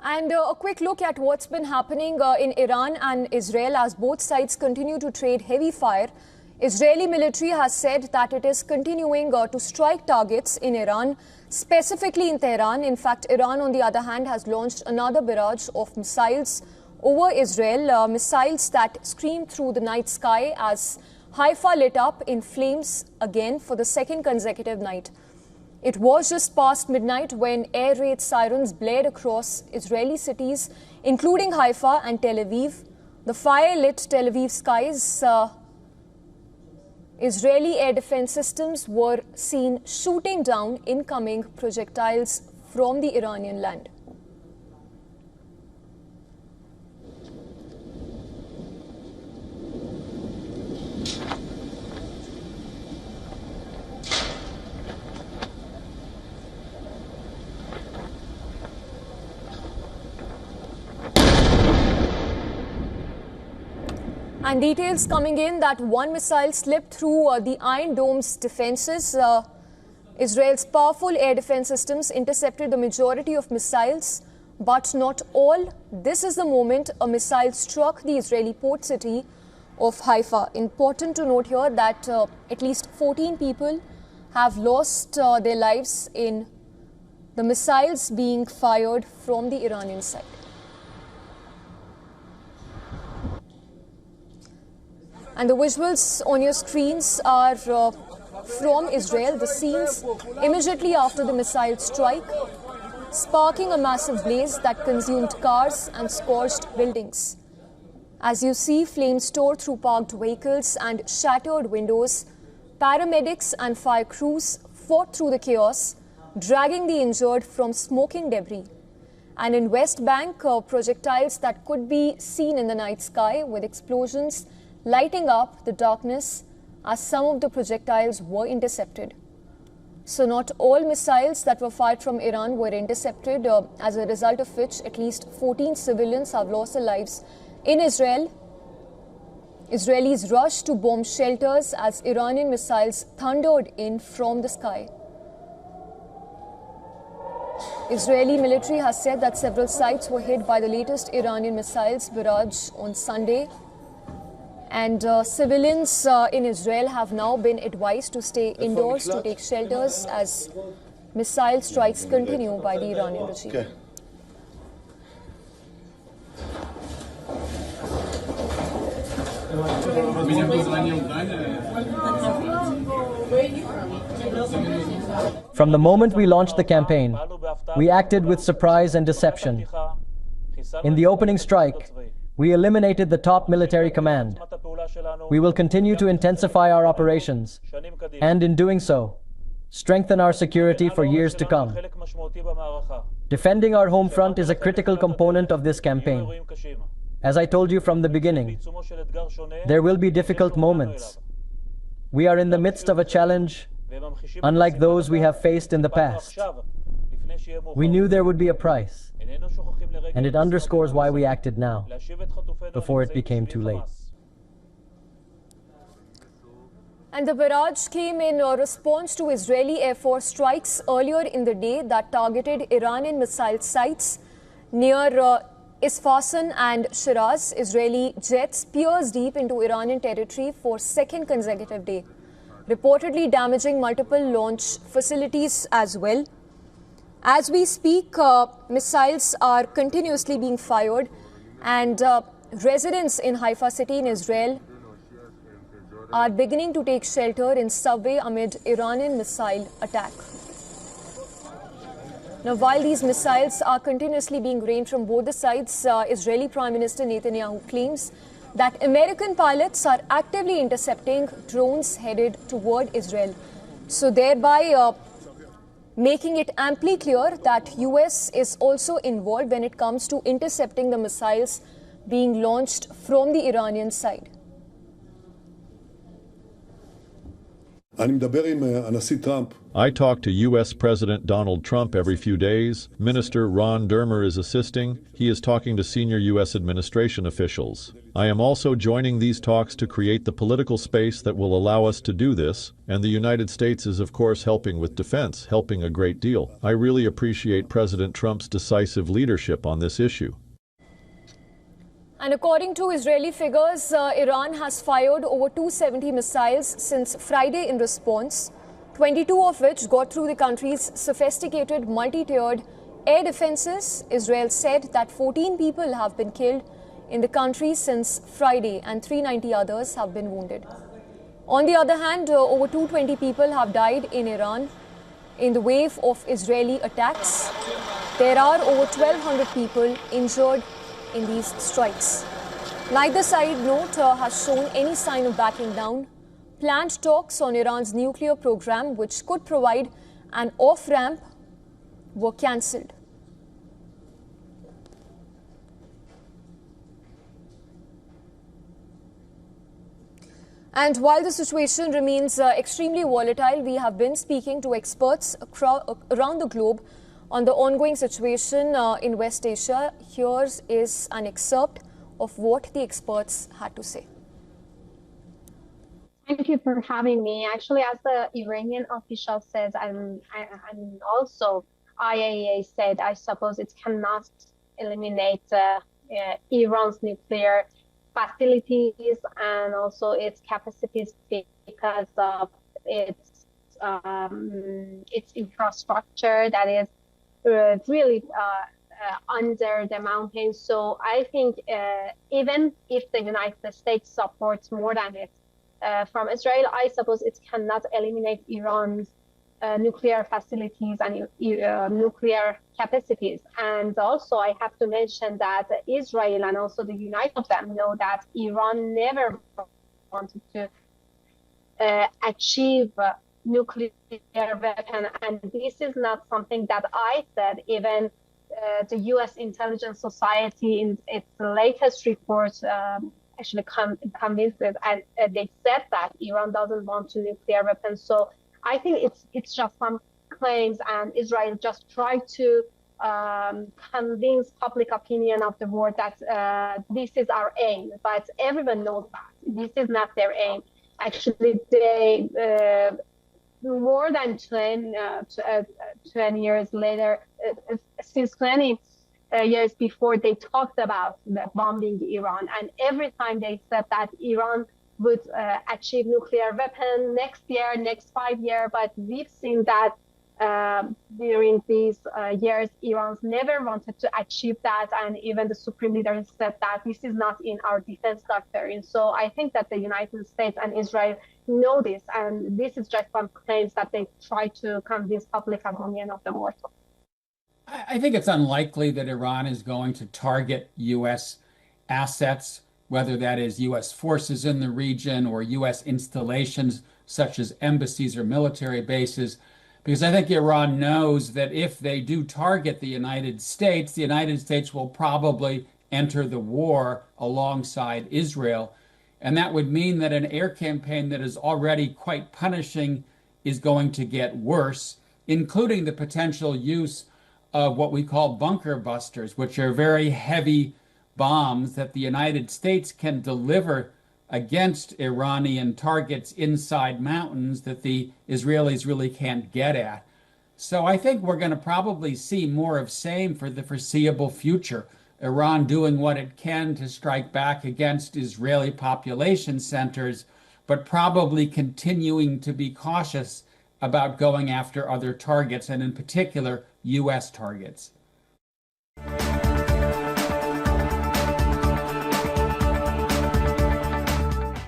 And a quick look at what's been happening in Iran and Israel as both sides continue to trade heavy fire. Israeli military has said that it is continuing to strike targets in Iran, specifically in Tehran. In fact, Iran, on the other hand, has launched another barrage of missiles over Israel, missiles that screamed through the night sky as Haifa lit up in flames again for the second consecutive night. It was just past midnight when air raid sirens blared across Israeli cities, including Haifa and Tel Aviv. The fire-lit Tel Aviv skies, Israeli air defense systems were seen shooting down incoming projectiles from the Iranian land. And details coming in that one missile slipped through the Iron Dome's defenses. Israel's powerful air defense systems intercepted the majority of missiles, but not all. This is the moment a missile struck the Israeli port city of Haifa. Important to note here that at least 14 people have lost their lives in the missiles being fired from the Iranian side. And the visuals on your screens are from Israel, the scenes immediately after the missile strike, sparking a massive blaze that consumed cars and scorched buildings. As you see, flames tore through parked vehicles and shattered windows. Paramedics and fire crews fought through the chaos, dragging the injured from smoking debris. And in West Bank, projectiles that could be seen in the night sky with explosions lighting up the darkness as some of the projectiles were intercepted. So not all missiles that were fired from Iran were intercepted, as a result of which at least 14 civilians have lost their lives in Israel. Israelis rushed to bomb shelters as Iranian missiles thundered in from the sky. Israeli military has said that several sites were hit by the latest Iranian missiles barrage on Sunday. And civilians in Israel have now been advised to stay indoors, to take shelters as missile strikes continue by the Iranian regime. Okay. From the moment we launched the campaign, we acted with surprise and deception. In the opening strike, we eliminated the top military command. We will continue to intensify our operations, and in doing so, strengthen our security for years to come. Defending our home front is a critical component of this campaign. As I told you from the beginning, there will be difficult moments. We are in the midst of a challenge unlike those we have faced in the past. We knew there would be a price, and it underscores why we acted now, before it became too late. And the barrage came in response to Israeli Air Force strikes earlier in the day that targeted Iranian missile sites near Isfahan and Shiraz. Israeli jets pierced deep into Iranian territory for second consecutive day, reportedly damaging multiple launch facilities as well. As we speak, missiles are continuously being fired, and residents in Haifa city in Israel are beginning to take shelter in subway amid Iranian missile attack. Now, while these missiles are continuously being rained from both the sides, Israeli Prime Minister Netanyahu claims that American pilots are actively intercepting drones headed toward Israel. So thereby making it amply clear that US is also involved when it comes to intercepting the missiles being launched from the Iranian side. I talk to U.S. President Donald Trump every few days. Minister Ron Dermer is assisting. He is talking to senior U.S. administration officials. I am also joining these talks to create the political space that will allow us to do this, and the United States is of course helping with defense, helping a great deal. I really appreciate President Trump's decisive leadership on this issue. And according to Israeli figures, Iran has fired over 270 missiles since Friday in response, 22 of which got through the country's sophisticated multi-tiered air defenses. Israel said that 14 people have been killed in the country since Friday and 390 others have been wounded. On the other hand, over 220 people have died in Iran in the wave of Israeli attacks. There are over 1,200 people injured in these strikes. Neither side, has shown any sign of backing down. Planned talks on Iran's nuclear program, which could provide an off-ramp, were cancelled. And while the situation remains extremely volatile, we have been speaking to experts around the globe on the ongoing situation in West Asia. Here is an excerpt of what the experts had to say. Thank you for having me. Actually, as the Iranian official says, and also IAEA said, I suppose it cannot eliminate Iran's nuclear facilities and also its capacities because of its infrastructure that is really under the mountains. So I think even if the United States supports more than it from Israel, I suppose it cannot eliminate Iran's nuclear facilities and nuclear capacities. And also I have to mention that Israel and also the United States know that Iran never wanted to achieve nuclear weapon. And this is not something that I said. Even the U.S. Intelligence Society in its latest report actually convinced it, and they said that Iran doesn't want a nuclear weapon. So I think it's just some claims, and Israel just tried to convince public opinion of the world that this is our aim. But everyone knows that this is not their aim. Actually, they more than 20 years later, since 20 years before, they talked about bombing Iran, and every time they said that Iran would achieve nuclear weapon next year, next 5 years, but we've seen that during these years, Iran's never wanted to achieve that, and even the supreme leader said that this is not in our defense doctrine. So I think that the United States and Israel know this, and this is just some claims that they try to convince public opinion of the world. I think it's unlikely that Iran is going to target U.S. assets, whether that is U.S. forces in the region or U.S. installations such as embassies or military bases, because I think Iran knows that if they do target the United States will probably enter the war alongside Israel. And that would mean that an air campaign that is already quite punishing is going to get worse, including the potential use of what we call bunker busters, which are very heavy bombs that the United States can deliver against Iranian targets inside mountains that the Israelis really can't get at. So I think we're going to probably see more of same for the foreseeable future. Iran doing what it can to strike back against Israeli population centers, but probably continuing to be cautious about going after other targets, and in particular, U.S. targets.